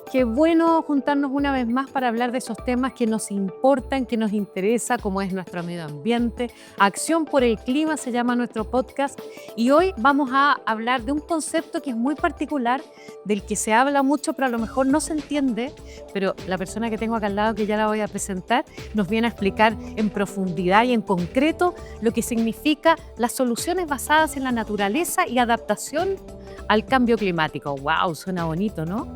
Qué bueno juntarnos una vez más para hablar de esos temas que nos importan, que nos interesa, como es nuestro medio ambiente. Acción por el Clima se llama nuestro podcast y hoy vamos a hablar de un concepto que es muy particular, del que se habla mucho, pero a lo mejor no se entiende, pero la persona que tengo acá al lado, que ya la voy a presentar, nos viene a explicar en profundidad y en concreto lo que significa las soluciones basadas en la naturaleza y adaptación al cambio climático. ¡Wow! Suena bonito, ¿no?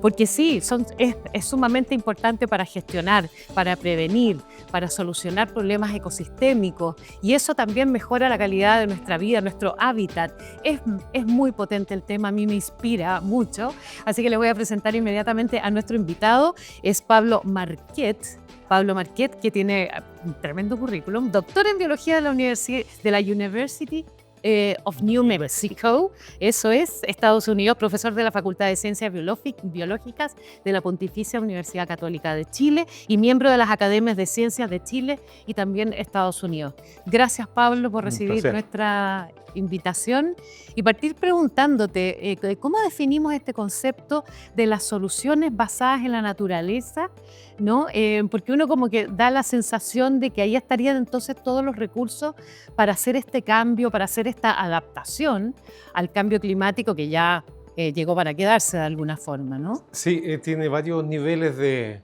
Porque sí, es sumamente importante para gestionar, para prevenir, para solucionar problemas ecosistémicos y eso también mejora la calidad de nuestra vida, nuestro hábitat. Es muy potente el tema, a mí me inspira mucho, así que le voy a presentar inmediatamente a nuestro invitado, es Pablo Marquet. Pablo Marquet, que tiene un tremendo currículum, doctor en biología de la University of New Mexico, eso es, Estados Unidos, profesor de la Facultad de Ciencias Biológicas de la Pontificia Universidad Católica de Chile y miembro de las Academias de Ciencias de Chile y también Estados Unidos. Gracias, Pablo, por recibir nuestra invitación y partir preguntándote cómo definimos este concepto de las soluciones basadas en la naturaleza, ¿no? Porque uno como que da la sensación de que ahí estarían entonces todos los recursos para hacer este cambio, para hacer esta adaptación al cambio climático que ya llegó para quedarse de alguna forma, ¿no? Sí, tiene varios niveles de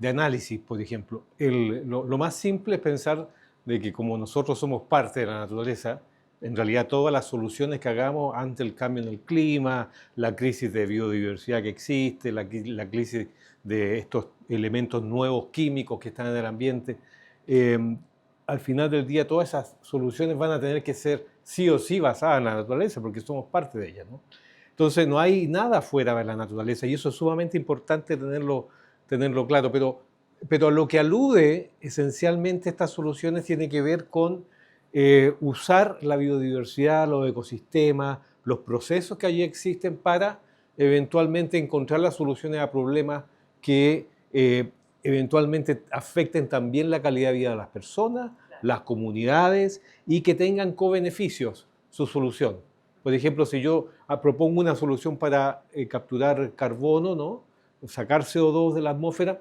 análisis, por ejemplo. Lo más simple es pensar de que como nosotros somos parte de la naturaleza, en realidad todas las soluciones que hagamos ante el cambio en el clima, la crisis de biodiversidad que existe, la crisis de estos elementos nuevos químicos que están en el ambiente, al final del día todas esas soluciones van a tener que ser sí o sí basadas en la naturaleza porque somos parte de ella, ¿no? Entonces no hay nada fuera de la naturaleza y eso es sumamente importante tenerlo claro. Pero a lo que alude esencialmente estas soluciones tiene que ver con usar la biodiversidad, los ecosistemas, los procesos que allí existen para eventualmente encontrar las soluciones a problemas que eventualmente afecten también la calidad de vida de las personas, las comunidades y que tengan co-beneficios su solución. Por ejemplo, si yo propongo una solución para capturar carbono, ¿no? Sacar CO2 de la atmósfera,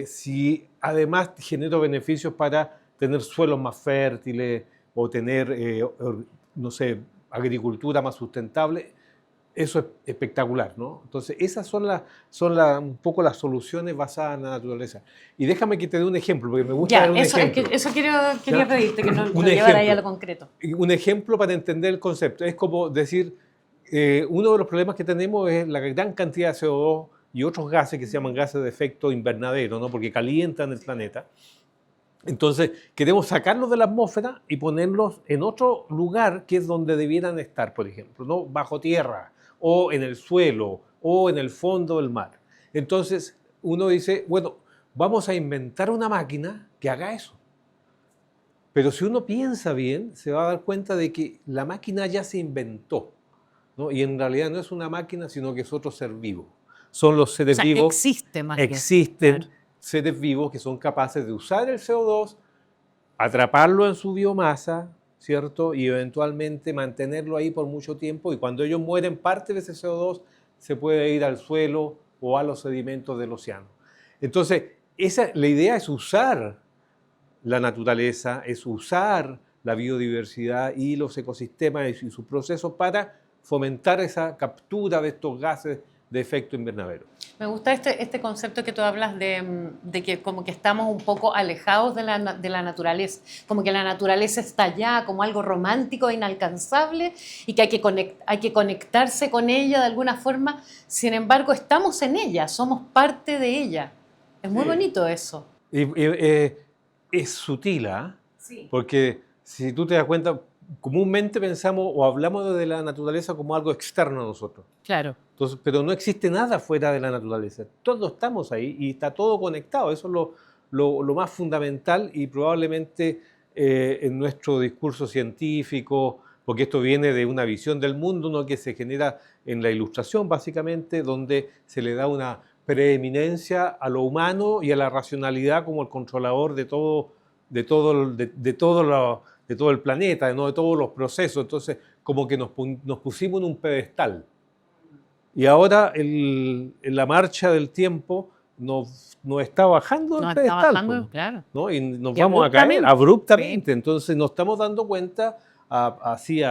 si además genero beneficios para tener suelos más fértiles o tener, no sé, agricultura más sustentable, eso es espectacular, ¿no? Entonces, esas son un poco las soluciones basadas en la naturaleza. Y déjame que te dé un ejemplo, porque me gusta dar un ejemplo. Eso quería pedirte, que nos llevara ahí a lo concreto. Un ejemplo para entender el concepto. Es como decir, uno de los problemas que tenemos es la gran cantidad de CO2 y otros gases que se llaman gases de efecto invernadero, ¿no? Porque calientan el planeta. Entonces, queremos sacarlos de la atmósfera y ponerlos en otro lugar que es donde debieran estar, por ejemplo, ¿no? Bajo tierra, o en el suelo, o en el fondo del mar. Entonces, uno dice, bueno, vamos a inventar una máquina que haga eso. Pero si uno piensa bien, se va a dar cuenta de que la máquina ya se inventó, ¿no? Y en realidad no es una máquina, sino que es otro ser vivo. Son los seres vivos. Existen seres vivos que son capaces de usar el CO2, atraparlo en su biomasa, ¿cierto? Y eventualmente mantenerlo ahí por mucho tiempo. Y cuando ellos mueren, parte de ese CO2 se puede ir al suelo o a los sedimentos del océano. Entonces, la idea es usar la naturaleza, es usar la biodiversidad y los ecosistemas y sus procesos para fomentar esa captura de estos gases de efecto invernadero. Me gusta este concepto que tú hablas de que como que estamos un poco alejados de la naturaleza, como que la naturaleza está allá como algo romántico e inalcanzable y que hay que conectarse con ella de alguna forma. Sin embargo, estamos en ella, somos parte de ella. Es muy bonito eso. Es sutil, ¿eh? Sí. Porque si tú te das cuenta, comúnmente pensamos o hablamos de la naturaleza como algo externo a nosotros. Claro. Entonces, pero no existe nada fuera de la naturaleza. Todos estamos ahí y está todo conectado. Eso es lo más fundamental y probablemente en nuestro discurso científico, porque esto viene de una visión del mundo, ¿no? Que se genera en la Ilustración, básicamente, donde se le da una preeminencia a lo humano y a la racionalidad como el controlador de todo el planeta, ¿no? De todos los procesos. Entonces, como que nos pusimos en un pedestal. Y ahora en la marcha del tiempo nos está bajando el Nos está pedestal, bajando, pues, claro. ¿no? Y nos Y vamos a caer abruptamente. abruptamente. Entonces nos estamos dando cuenta así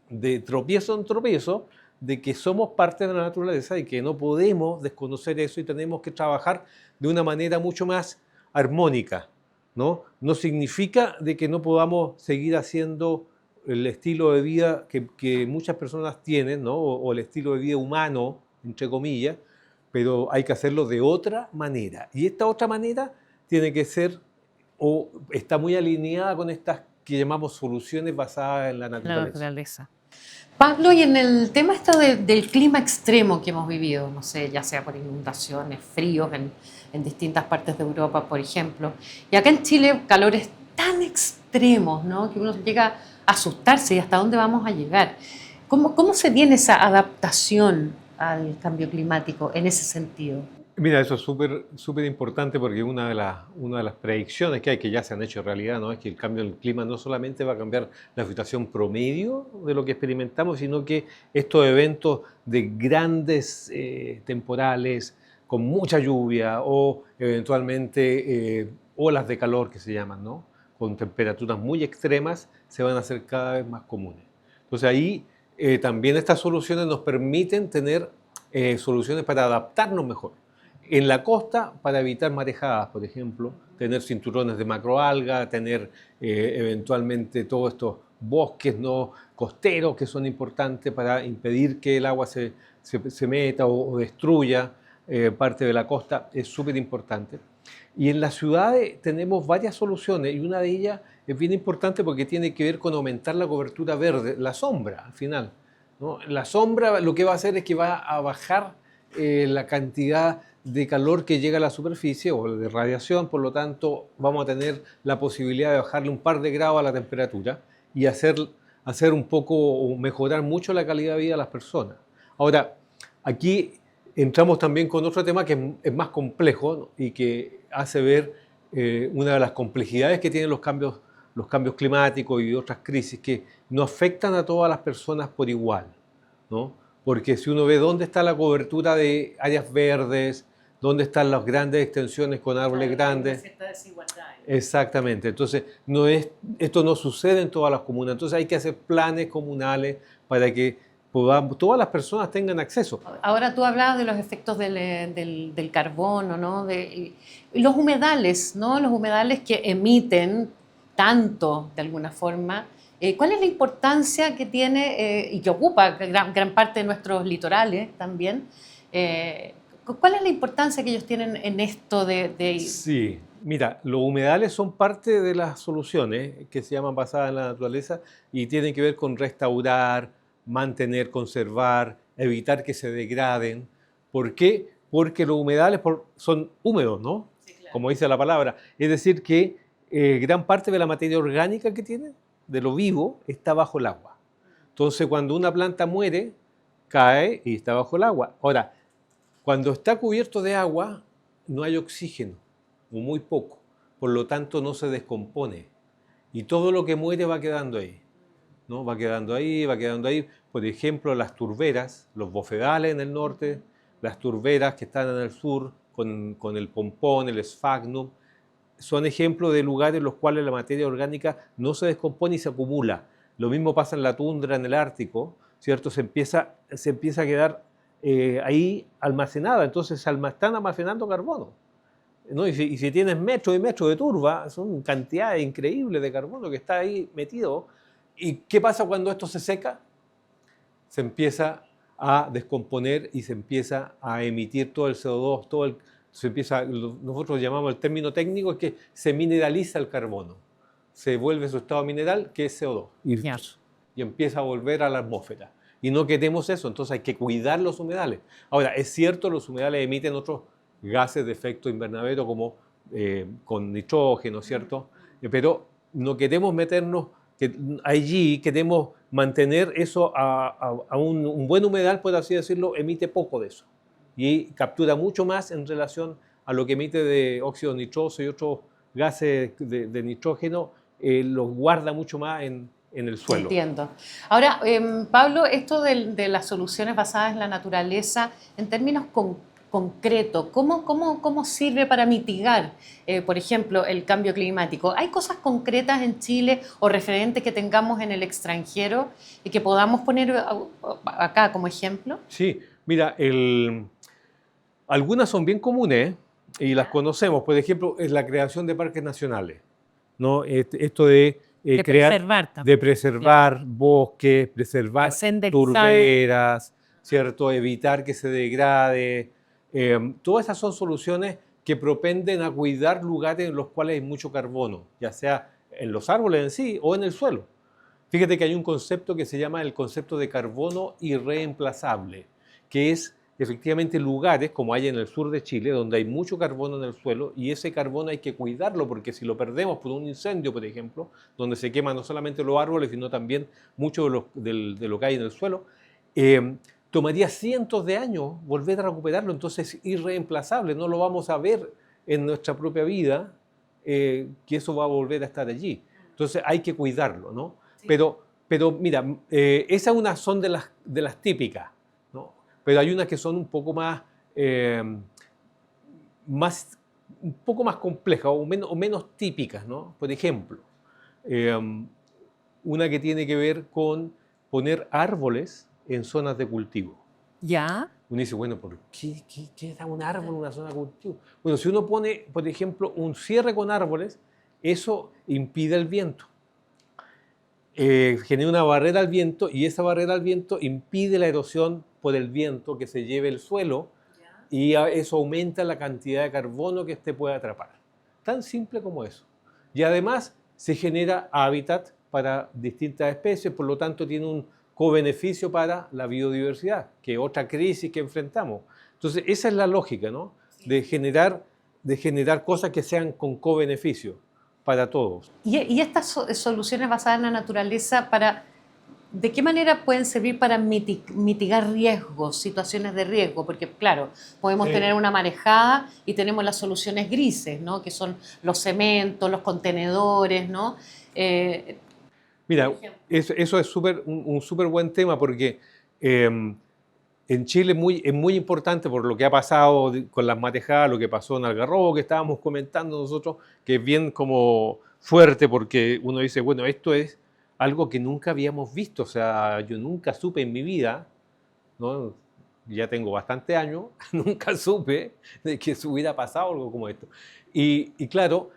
de tropiezo en tropiezo de que somos parte de la naturaleza y que no podemos desconocer eso y tenemos que trabajar de una manera mucho más armónica, ¿no? No significa de que no podamos seguir haciendo el estilo de vida que muchas personas tienen, ¿no? O el estilo de vida humano, entre comillas, pero hay que hacerlo de otra manera. Y esta otra manera tiene que ser o está muy alineada con estas que llamamos soluciones basadas en la La naturaleza. naturaleza. Pablo, y en el tema esto del clima extremo que hemos vivido, no sé, ya sea por inundaciones, fríos en distintas partes de Europa, por ejemplo, y acá en Chile calores tan extremos, ¿no? Que uno llega a asustarse y hasta dónde vamos a llegar. ¿Cómo se viene esa adaptación al cambio climático en ese sentido? Mira, eso es súper importante porque una de las predicciones que hay, que ya se han hecho realidad, ¿no? Es que el cambio del clima no solamente va a cambiar la situación promedio de lo que experimentamos, sino que estos eventos de grandes temporales, con mucha lluvia o eventualmente olas de calor que se llaman, ¿no? Con temperaturas muy extremas, se van a hacer cada vez más comunes. Entonces ahí también estas soluciones nos permiten tener soluciones para adaptarnos mejor. En la costa, para evitar marejadas, por ejemplo, tener cinturones de macroalga, tener eventualmente todos estos bosques no costeros que son importantes para impedir que el agua se meta o destruya parte de la costa, es súper importante. Y en las ciudades tenemos varias soluciones y una de ellas es bien importante porque tiene que ver con aumentar la cobertura verde, la sombra al final, ¿no? La sombra lo que va a hacer es que va a bajar la cantidad de calor que llega a la superficie o de radiación, por lo tanto vamos a tener la posibilidad de bajarle un par de grados a la temperatura y hacer un poco o mejorar mucho la calidad de vida de las personas. Ahora, aquí entramos también con otro tema que es más complejo, ¿no? Y que hace ver una de las complejidades que tienen los cambios climáticos y otras crisis que no afectan a todas las personas por igual, ¿no? Porque si uno ve dónde está la cobertura de áreas verdes, dónde están las grandes extensiones con árboles grandes. Hay una cierta desigualdad. Exactamente. Entonces, esto no sucede en todas las comunas. Entonces hay que hacer planes comunales para que todas las personas tengan acceso. Ahora tú hablabas de los efectos del carbono, ¿no? Y los humedales, ¿no? Los humedales que emiten tanto, de alguna forma. ¿Cuál es la importancia que tiene y que ocupa gran parte de nuestros litorales también? ¿Cuál es la importancia que ellos tienen en esto de... Sí, mira, los humedales son parte de las soluciones que se llaman basadas en la naturaleza y tienen que ver con restaurar, mantener, conservar, evitar que se degraden. ¿Por qué? Porque los humedales son húmedos, ¿no? Sí, claro. Como dice la palabra. Es decir, que gran parte de la materia orgánica que tiene, de lo vivo, está bajo el agua. Entonces, cuando una planta muere, cae y está bajo el agua. Ahora, cuando está cubierto de agua, no hay oxígeno, o muy poco. Por lo tanto, no se descompone. Y todo lo que muere va quedando ahí, ¿no? Va quedando ahí, va quedando ahí. Por ejemplo, las turberas, los bofedales en el norte, las turberas que están en el sur, con el pompón, el sphagnum, son ejemplos de lugares en los cuales la materia orgánica no se descompone y se acumula. Lo mismo pasa en la tundra, en el Ártico, ¿cierto? Se empieza a quedar ahí almacenada, entonces están almacenando carbono, ¿no? Y si tienes metro y metro de turba, son cantidades increíbles de carbono que está ahí metido. ¿Y qué pasa cuando esto se seca? Se empieza a descomponer y se empieza a emitir todo el CO2, nosotros llamamos el término técnico es que se mineraliza el carbono, se vuelve su estado mineral, que es CO2, y empieza a volver a la atmósfera. Y no queremos eso, entonces hay que cuidar los humedales. Ahora, es cierto, los humedales emiten otros gases de efecto invernadero como con nitrógeno, ¿cierto? Pero no queremos meternos allí, queremos mantener eso a un buen humedal, por así decirlo, emite poco de eso. Y captura mucho más en relación a lo que emite de óxido nitroso y otros gases de nitrógeno, los guarda mucho más en en el suelo. Entiendo. Ahora, Pablo, esto de las soluciones basadas en la naturaleza, en términos concretos, ¿cómo sirve para mitigar, por ejemplo, el cambio climático? ¿Hay cosas concretas en Chile o referentes que tengamos en el extranjero y que podamos poner acá como ejemplo? Sí, mira, algunas son bien comunes y las conocemos. Por ejemplo, es la creación de parques nacionales, ¿no? Esto de Preservar de también. preservar bosques, preservar Senderizar. turberas, ¿cierto? Evitar que se degrade. Todas esas son soluciones que propenden a cuidar lugares en los cuales hay mucho carbono, ya sea en los árboles en sí o en el suelo. Fíjate que hay un concepto que se llama el concepto de carbono irreemplazable, que es efectivamente lugares como hay en el sur de Chile, donde hay mucho carbono en el suelo y ese carbono hay que cuidarlo porque si lo perdemos por un incendio, por ejemplo, donde se queman no solamente los árboles, sino también mucho de lo que hay en el suelo, tomaría cientos de años volver a recuperarlo, entonces es irreemplazable, no lo vamos a ver en nuestra propia vida, que eso va a volver a estar allí. Entonces hay que cuidarlo, ¿no? Sí. Pero mira, esas son de las típicas, ¿no? Pero hay unas que son un poco un poco más complejas o menos típicas, ¿no? Por ejemplo, una que tiene que ver con poner árboles en zonas de cultivo. ¿Ya? Uno dice, bueno, ¿por qué da un árbol en una zona de cultivo? Bueno, si uno pone, por ejemplo, un cierre con árboles, eso impide el viento. Genera una barrera al viento y esa barrera al viento impide la erosión por el viento que se lleve el suelo y eso aumenta la cantidad de carbono que éste puede atrapar. Tan simple como eso. Y además se genera hábitat para distintas especies, por lo tanto tiene un co-beneficio para la biodiversidad, que es otra crisis que enfrentamos. Entonces esa es la lógica, ¿no? De generar cosas que sean con co-beneficio para todos. ¿Y estas soluciones basadas en la naturaleza, de qué manera pueden servir para mitigar riesgos, situaciones de riesgo? Porque, claro, podemos tener una marejada y tenemos las soluciones grises, ¿no? Que son los cementos, los contenedores, ¿no? Mira, eso es un súper buen tema porque en Chile es muy importante por lo que ha pasado con las marejadas, lo que pasó en Algarrobo, que estábamos comentando nosotros, que es bien como fuerte porque uno dice, bueno, esto es algo que nunca habíamos visto, o sea, yo nunca supe en mi vida, ¿no? Ya tengo bastante años, nunca supe de que se hubiera pasado algo como esto. Y claro,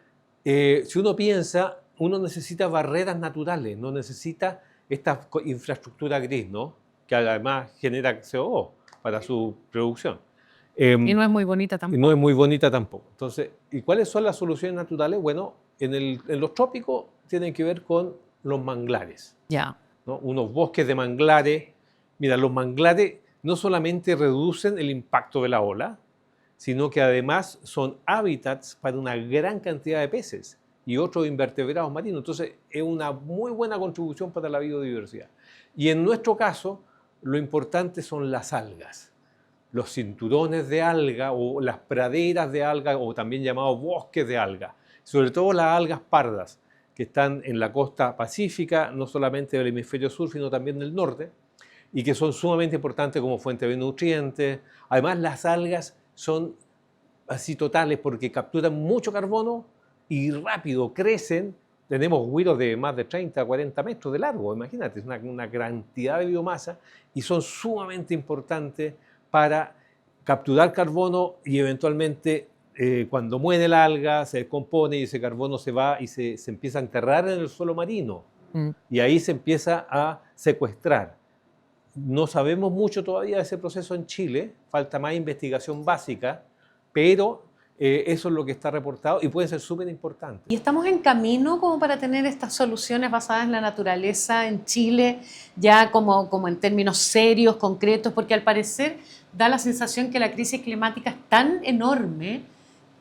si uno piensa, uno necesita barreras naturales, no necesita esta infraestructura gris, ¿no? Que además genera CO2 para su producción. Y no es muy bonita tampoco. Y no es muy bonita tampoco. Entonces, ¿y cuáles son las soluciones naturales? Bueno, en los trópicos tienen que ver con los manglares. Ya. ¿No? Unos bosques de manglares. Mira, los manglares no solamente reducen el impacto de la ola, sino que además son hábitats para una gran cantidad de peces y otros invertebrados marinos. Entonces, es una muy buena contribución para la biodiversidad. Y en nuestro caso, lo importante son las algas, los cinturones de alga o las praderas de alga o también llamados bosques de alga, sobre todo las algas pardas que están en la costa pacífica, no solamente del hemisferio sur, sino también del norte, y que son sumamente importantes como fuente de nutrientes. Además, las algas son así totales porque capturan mucho carbono y rápido crecen. Tenemos huiros de más de 30 a 40 metros de largo, imagínate, es una cantidad de biomasa y son sumamente importantes para capturar carbono y eventualmente cuando muere la alga se descompone y ese carbono se va y se empieza a enterrar en el suelo marino y ahí se empieza a secuestrar. No sabemos mucho todavía de ese proceso en Chile, falta más investigación básica, pero eso es lo que está reportado y puede ser súper importante. ¿Y estamos en camino como para tener estas soluciones basadas en la naturaleza en Chile, ya como en términos serios, concretos? Porque al parecer da la sensación que la crisis climática es tan enorme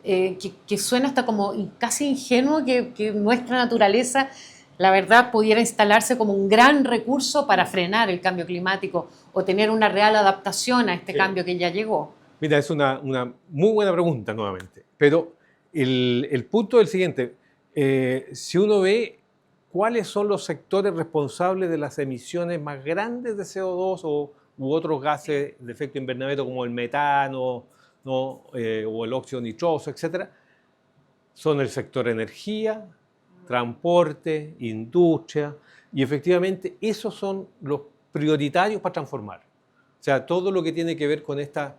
que suena hasta como casi ingenuo que nuestra naturaleza, la verdad, pudiera instalarse como un gran recurso para frenar el cambio climático o tener una real adaptación a este cambio que ya llegó. Mira, es una muy buena pregunta nuevamente, pero el punto es el siguiente. Si uno ve cuáles son los sectores responsables de las emisiones más grandes de CO2 u otros gases de efecto invernadero como el metano, ¿no? O el óxido nitroso, etcétera. Son el sector energía, transporte, industria, y efectivamente esos son los prioritarios para transformar. O sea, todo lo que tiene que ver con esta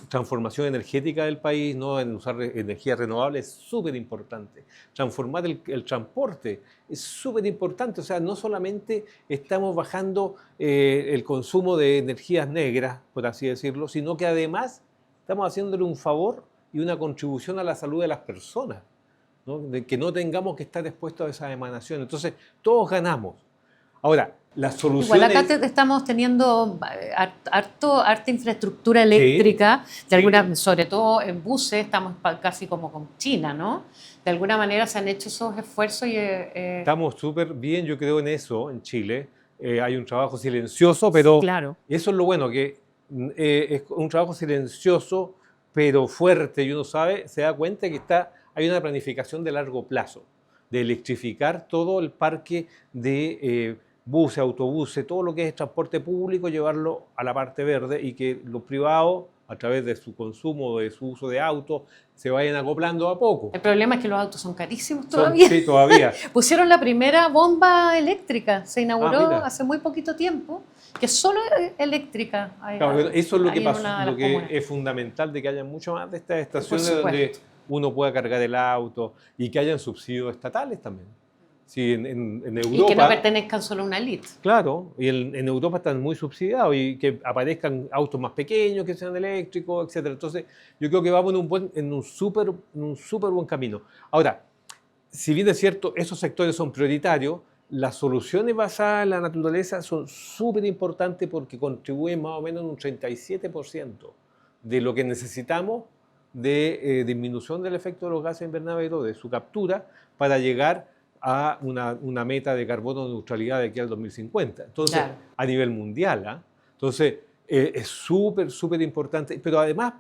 transformación energética del país, ¿no? En usar energía renovable es súper importante. Transformar el transporte es súper importante. O sea, no solamente estamos bajando el consumo de energías negras, por así decirlo, sino que además estamos haciéndole un favor y una contribución a la salud de las personas, ¿no? De que no tengamos que estar expuestos a esas emanaciones. Entonces, todos ganamos. Ahora, las soluciones... Igual acá estamos teniendo harta infraestructura eléctrica, Sí, de alguna, sobre todo en buses, estamos casi como con China, ¿no? De alguna manera se han hecho esos esfuerzos y... Estamos súper bien, yo creo, en eso, en Chile. Hay un trabajo silencioso, pero claro. Eso es lo bueno, que es un trabajo silencioso, pero fuerte, y uno sabe, se da cuenta que hay una planificación de largo plazo, de electrificar todo el parque de buses, autobuses, todo lo que es transporte público, llevarlo a la parte verde y que los privados, a través de su consumo, de su uso de autos, se vayan acoplando a poco. El problema es que los autos son carísimos todavía. Sí, todavía. Pusieron la primera bomba eléctrica, se inauguró mira. hace muy poquito tiempo, que es solo eléctrica. Claro, eso es lo que en pasó, una de lo las que comunas. es fundamental, de que haya mucho más de estas estaciones Por donde supuesto. uno pueda cargar el auto y que hayan subsidios estatales también. Sí, en Europa, Y que no pertenezcan solo a una elite. claro, y en Europa están muy subsidiados y que aparezcan autos más pequeños que sean eléctricos, etcétera. Entonces, yo creo que vamos en un súper buen camino. Ahora, si bien es cierto, esos sectores son prioritarios, las soluciones basadas en la naturaleza son súper importantes porque contribuyen más o menos en un 37% de lo que necesitamos de disminución del efecto de los gases invernaderos, de su captura, para llegar a una meta de carbono neutralidad de aquí al 2050. Entonces, Claro. a nivel mundial, ¿ah? Entonces, es súper importante, pero además,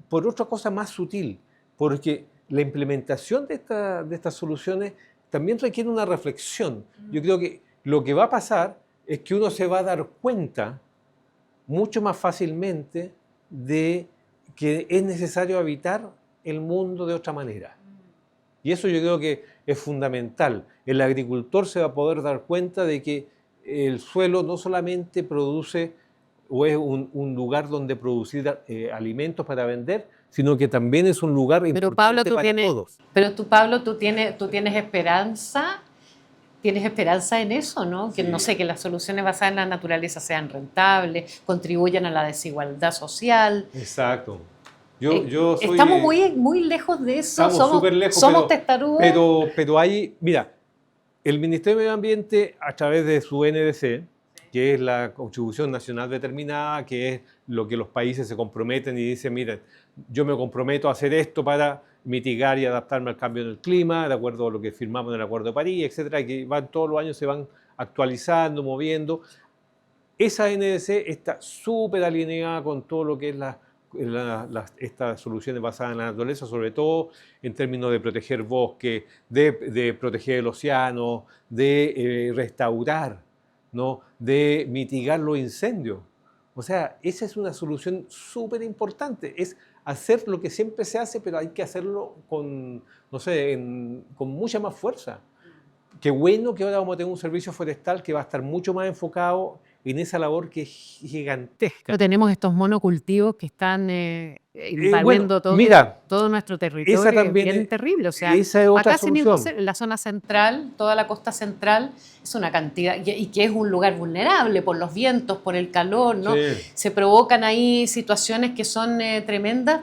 por otra cosa más sutil, porque la implementación de estas soluciones también requiere una reflexión. Yo creo que lo que va a pasar es que uno se va a dar cuenta mucho más fácilmente de que es necesario habitar el mundo de otra manera. Y eso yo creo que es fundamental. El agricultor se va a poder dar cuenta de que el suelo no solamente produce o es un lugar donde producir alimentos para vender, sino que también es un lugar Pero Pablo, importante para todos. Pero Pablo, tú tienes esperanza. ¿Tienes esperanza en eso, no? Que Sí. no sé, que las soluciones basadas en la naturaleza sean rentables, contribuyan a la desigualdad social. Exacto. Yo soy, Estamos muy lejos de eso. estamos súper lejos, somos testarudos. pero hay, mira, el Ministerio de Medio Ambiente, a través de su NDC, que es la Contribución Nacional Determinada, que es lo que los países se comprometen y dicen, miren, yo me comprometo a hacer esto para mitigar y adaptarme al cambio del clima, de acuerdo a lo que firmamos en el Acuerdo de París, etcétera, y que todos los años se van actualizando, moviendo. Esa NDC está súper alineada con todo lo que es estas soluciones basadas en la naturaleza, sobre todo en términos de proteger bosques, de proteger el océano, de restaurar, ¿no? De mitigar los incendios. O sea, esa es una solución súper importante. Es hacer lo que siempre se hace, pero hay que hacerlo con, no sé, con mucha más fuerza. Qué bueno que ahora vamos a tener un servicio forestal que va a estar mucho más enfocado en esa labor que es gigantesca. Pero tenemos estos monocultivos que están invadiendo mira, todo nuestro territorio. esa también es bien es- terrible. O sea, esa es otra acá solución. en la zona central, toda la costa central, es una cantidad, y que es un lugar vulnerable por los vientos, por el calor, ¿no? Sí. Se provocan ahí situaciones que son tremendas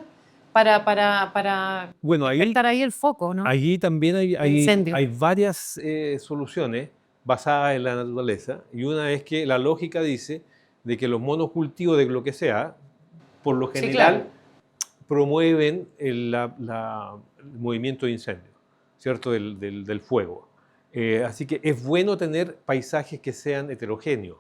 para Bueno, estar ahí el foco, ¿no? allí también Incendio. hay varias soluciones basadas en la naturaleza, y una es que la lógica dice de que los monocultivos de lo que sea, por lo Sí, general, claro. promueven el movimiento de incendio, ¿cierto? Del fuego. Así que es bueno tener paisajes que sean heterogéneos.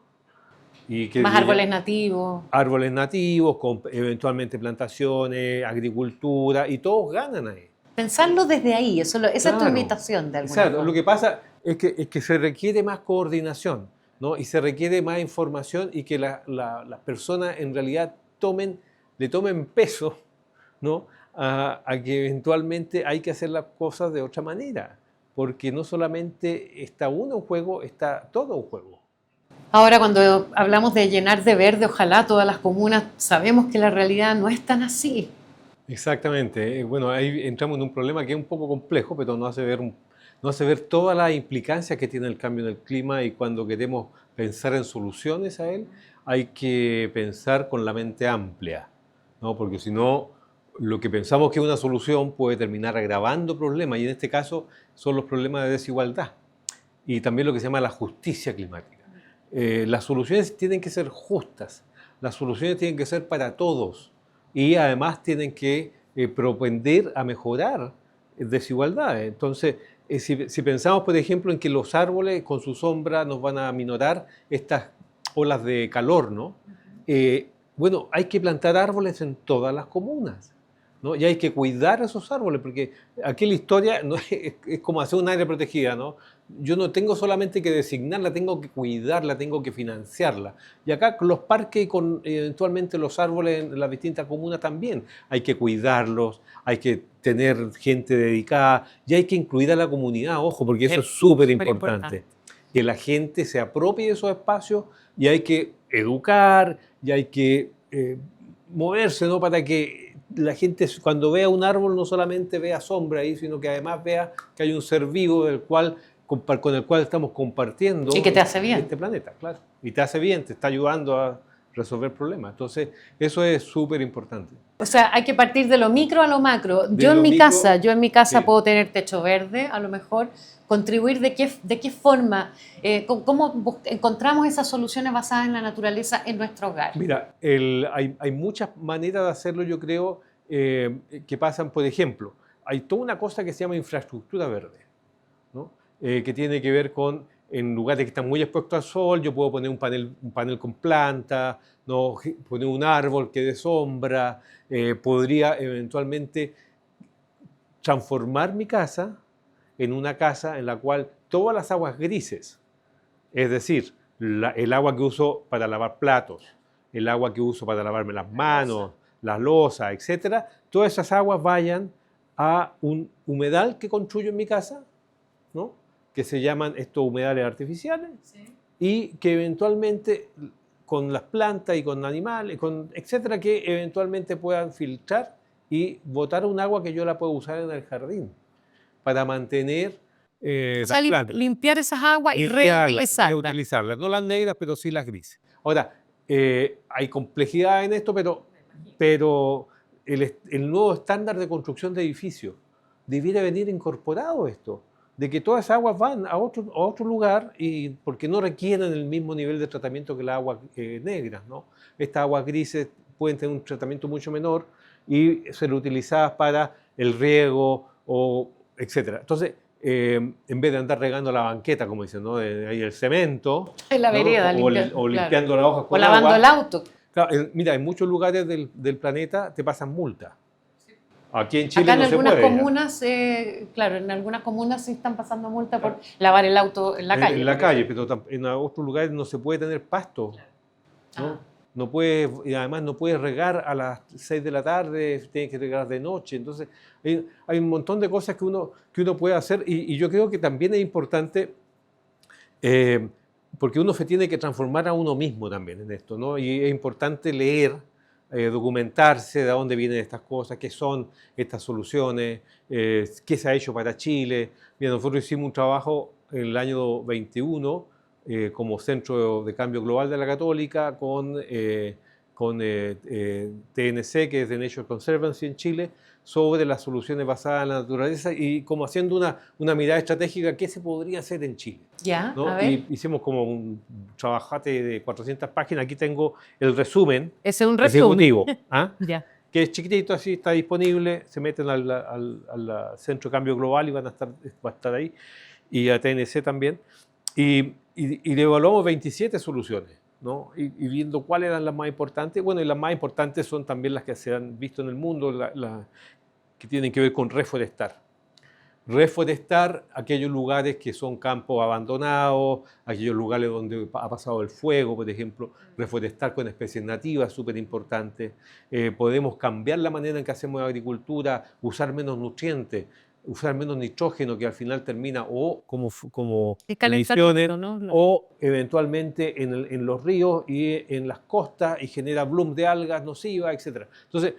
Y que Más árboles nativos. árboles nativos, con eventualmente plantaciones, agricultura, y todos ganan ahí. Pensarlo desde ahí, esa es tu Claro. invitación de alguna Exacto. forma. Lo que pasa, Es que se requiere más coordinación, ¿no? Y se requiere más información y que las personas en realidad le tomen peso, ¿no? A que eventualmente hay que hacer las cosas de otra manera, porque no solamente está uno en juego, está todo en juego. Ahora, cuando hablamos de llenar de verde, ojalá todas las comunas, sabemos que la realidad no es tan así. Exactamente. Bueno, ahí entramos en un problema que es un poco complejo, pero nos hace ver todas las implicancias que tiene el cambio en el clima y cuando queremos pensar en soluciones a él, hay que pensar con la mente amplia, ¿no? Porque si no, lo que pensamos que es una solución puede terminar agravando problemas y en este caso son los problemas de desigualdad y también lo que se llama la justicia climática. Las soluciones tienen que ser justas, las soluciones tienen que ser para todos y además tienen que propender a mejorar desigualdades. Entonces, si pensamos, por ejemplo, en que los árboles con su sombra nos van a aminorar estas olas de calor, ¿no? Bueno, hay que plantar árboles en todas las comunas, ¿no? Y hay que cuidar esos árboles, porque aquí la historia no es como hacer un área protegida, ¿no? Yo no tengo solamente que designarla, tengo que cuidarla, tengo que financiarla. Y acá con los parques y con eventualmente los árboles en las distintas comunas también hay que cuidarlos, hay que tener gente dedicada y hay que incluir a la comunidad, ojo, porque eso es súper importante. Que la gente se apropie de esos espacios y hay que educar y hay que moverse, ¿no? Para que la gente cuando vea un árbol no solamente vea sombra ahí, sino que además vea que hay un ser vivo con el cual estamos compartiendo y que te hace bien. Este planeta, claro. Y te hace bien, te está ayudando a resolver problemas. Entonces, eso es súper importante. O sea, hay que partir de lo micro a lo macro. De Yo lo en mi micro, casa sí. puedo tener techo verde, a lo mejor, contribuir de qué forma, cómo encontramos esas soluciones basadas en la naturaleza en nuestro hogar. Mira, hay muchas maneras de hacerlo, yo creo, que pasan, por ejemplo, hay toda una cosa que se llama infraestructura verde, ¿no? Que tiene que ver con, en lugares que están muy expuestos al sol, yo puedo poner un panel con planta, ¿no? Poner un árbol que dé sombra, podría eventualmente transformar mi casa en una casa en la cual todas las aguas grises, es decir, el agua que uso para lavar platos, el agua que uso para lavarme las manos, las losas, etcétera, todas esas aguas vayan a un humedal que construyo en mi casa, ¿no? Que se llaman estos humedales artificiales, sí. Y que eventualmente con las plantas y con animales, etcétera, que eventualmente puedan filtrar y botar un agua que yo la puedo usar en el jardín para mantener limpiar esas aguas y reutilizarlas, no las negras, pero sí las grises. Ahora, hay complejidad en esto, pero el nuevo estándar de construcción de edificios debiera venir incorporado esto, de que todas esas aguas van a otro lugar y porque no requieren el mismo nivel de tratamiento que las aguas negras, ¿no? Estas aguas grises pueden tener un tratamiento mucho menor y ser utilizadas para el riego, etcétera. Entonces, en vez de andar regando la banqueta, como dicen, ¿no? Ahí el cemento, en la vereda, ¿no? o limpiando las hojas con agua. O lavando el auto. Claro, mira, en muchos lugares del planeta te pasan multas. Aquí en Chile acá en no se algunas puede. Comunas, claro, en algunas comunas sí están pasando multa por lavar el auto en la calle. En la calle, pero en otros lugares no se puede tener pasto. Claro. ¿No? No puede, y además no puedes regar a las 6 de la tarde, tienes que regar de noche. Entonces, hay un montón de cosas que uno puede hacer y yo creo que también es importante porque uno se tiene que transformar a uno mismo también en esto, ¿no? Y es importante leer, documentarse de dónde vienen estas cosas, qué son estas soluciones, qué se ha hecho para Chile. Mira, nosotros hicimos un trabajo en el año 21 como Centro de Cambio Global de la Católica con TNC, que es The Nature Conservancy en Chile, sobre las soluciones basadas en la naturaleza y como haciendo una mirada estratégica, ¿qué se podría hacer en Chile? Ya, ¿no? a ver. Y hicimos como un trabajate de 400 páginas. Aquí tengo el resumen. Ese es un resumen. Ejecutivo, ¿ah? Ya. Que es chiquitito, así está disponible. Se meten al Centro de Cambio Global y va a estar ahí. Y a TNC también. Y le evaluamos 27 soluciones, ¿no? Y viendo cuáles eran las más importantes. Bueno, y las más importantes son también las que se han visto en el mundo, que tienen que ver con reforestar. reforestar aquellos lugares que son campos abandonados, aquellos lugares donde ha pasado el fuego, por ejemplo, reforestar con especies nativas, súper importante. Podemos cambiar la manera en que hacemos agricultura, usar menos nutrientes, usar menos nitrógeno, que al final termina o como emisiones, ¿no? o eventualmente en los ríos y en las costas y genera bloom de algas nocivas, etc. Entonces,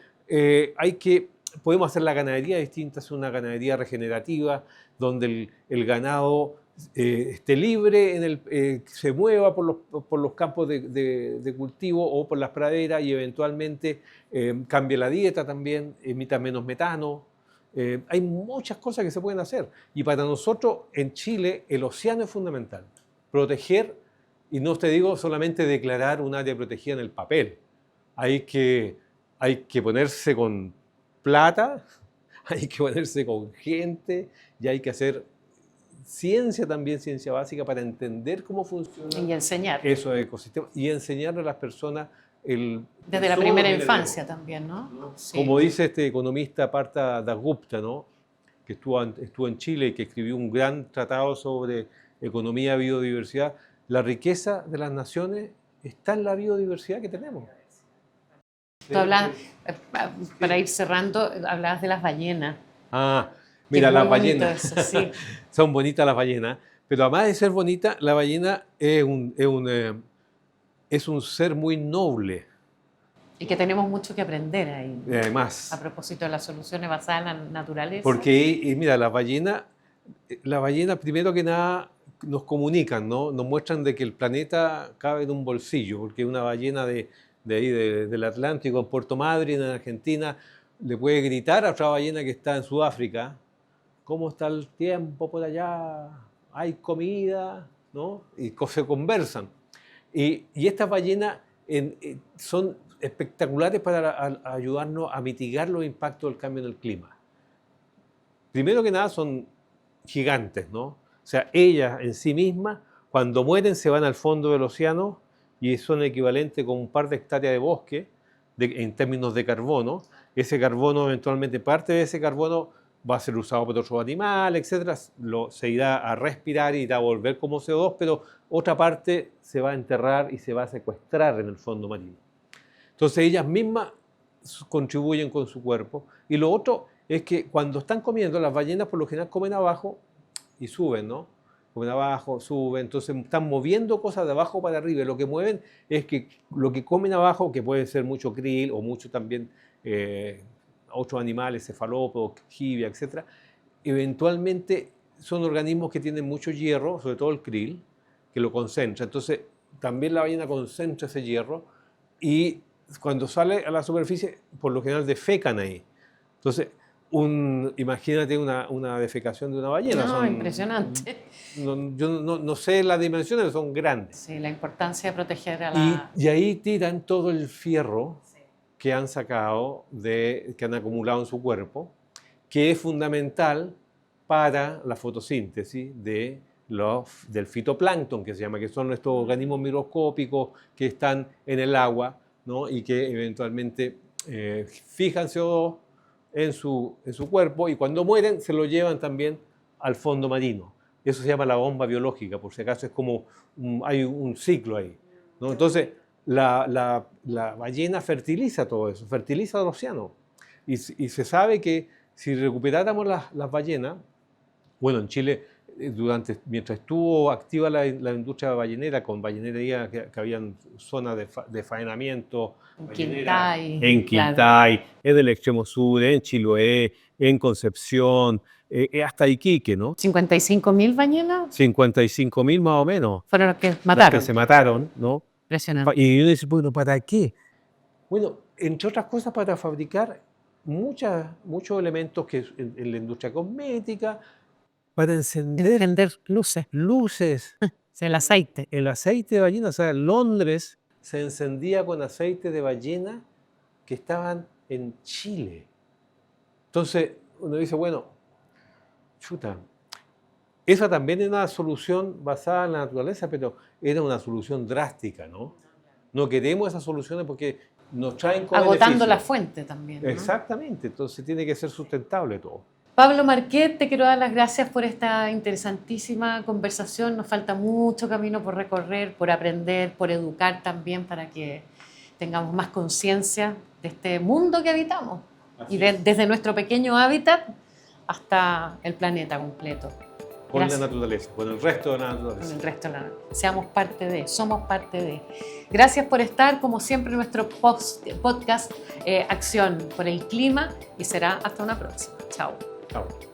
podemos hacer la ganadería distinta, es una ganadería regenerativa, donde el ganado esté libre, se mueva por los campos de cultivo o por las praderas y eventualmente cambie la dieta también, emita menos metano. Hay muchas cosas que se pueden hacer. Y para nosotros en Chile el océano es fundamental. Proteger, y no te digo solamente declarar un área protegida en el papel. Hay que ponerse con plata, hay que ponerse con gente y hay que hacer ciencia también, ciencia básica, para entender cómo funciona Y enseñar. esos ecosistemas y enseñarle a las personas Desde la primera infancia también, ¿no? Sí. Como dice este economista Partha Dasgupta, ¿no? Que estuvo en Chile y que escribió un gran tratado sobre economía y biodiversidad, la riqueza de las naciones está en la biodiversidad que tenemos. Tú hablas, para ir cerrando, hablabas de las ballenas. Mira, las ballenas. Eso, sí. Son bonitas las ballenas, pero además de ser bonita, la ballena es un ser muy noble. Y que tenemos mucho que aprender ahí. Además. A propósito de las soluciones basadas en la naturaleza. Porque, mira, la ballena, primero que nada, nos comunican, ¿no? Nos muestran de que el planeta cabe en un bolsillo, porque una ballena de ahí, del Atlántico, en Puerto Madryn, en Argentina, le puede gritar a otra ballena que está en Sudáfrica: ¿cómo está el tiempo por allá? ¿Hay comida? ¿No? Y se conversan. Y estas ballenas son espectaculares para ayudarnos a mitigar los impactos del cambio en el clima. Primero que nada, son gigantes, ¿no? O sea, ellas en sí mismas, cuando mueren, se van al fondo del océano y son equivalentes con un par de hectáreas de bosque en términos de carbono. Ese carbono, eventualmente, parte de ese carbono va a ser usado por otros animales, etc. Se irá a respirar y irá a volver como CO2, pero otra parte se va a enterrar y se va a secuestrar en el fondo marino. Entonces ellas mismas contribuyen con su cuerpo. Y lo otro es que cuando están comiendo, las ballenas por lo general comen abajo y suben, ¿no? Comen abajo, suben, entonces están moviendo cosas de abajo para arriba. Y lo que mueven es que lo que comen abajo, que puede ser mucho krill o mucho también otros animales, cefalópodos, jibia, etc., eventualmente son organismos que tienen mucho hierro, sobre todo el krill, que lo concentra. Entonces también la ballena concentra ese hierro y cuando sale a la superficie, por lo general defecan ahí. Entonces, imagínate una defecación de una ballena. No, impresionante. Yo no sé las dimensiones, pero son grandes. Sí, la importancia de proteger a la... Y ahí tiran todo el fierro que han sacado, que han acumulado en su cuerpo, que es fundamental para la fotosíntesis del fitoplancton, que se llama, que son estos organismos microscópicos que están en el agua, ¿no? Y que eventualmente fijan CO2 en su cuerpo y cuando mueren se lo llevan también al fondo marino. Eso se llama la bomba biológica, por si acaso es como hay un ciclo ahí, ¿no? Entonces la ballena fertiliza todo eso, fertiliza el océano. Y se sabe que si recuperáramos las ballenas, bueno, en Chile, mientras estuvo activa la industria ballenera, con ballenería que habían zonas de faenamiento. En Quintay, claro, en el extremo sur, en Chiloé, en Concepción, hasta Iquique, ¿no? ¿55.000 ballenas? 55.000 más o menos. Fueron las que mataron. Las que se mataron, ¿no? Impresionante. Y uno dice, bueno, ¿para qué? Bueno, entre otras cosas, para fabricar muchos elementos que en la industria cosmética, para encender luces. Luces. El aceite. El aceite de ballena, o sea, en Londres se encendía con aceite de ballena que estaban en Chile. Entonces uno dice, bueno, chuta, esa también es una solución basada en la naturaleza, pero era una solución drástica, ¿no? No queremos esas soluciones porque nos traen con agotando beneficio. La fuente también, ¿no? Exactamente, entonces tiene que ser sustentable todo. Pablo Marquet, te quiero dar las gracias por esta interesantísima conversación. Nos falta mucho camino por recorrer, por aprender, por educar también para que tengamos más conciencia de este mundo que habitamos desde nuestro pequeño hábitat hasta el planeta completo. Con la naturaleza, con el resto de la naturaleza. Con el resto de la naturaleza. Seamos parte de, somos parte de. Gracias por estar, como siempre, en nuestro podcast Acción por el Clima y será hasta una próxima. Chao. Chao.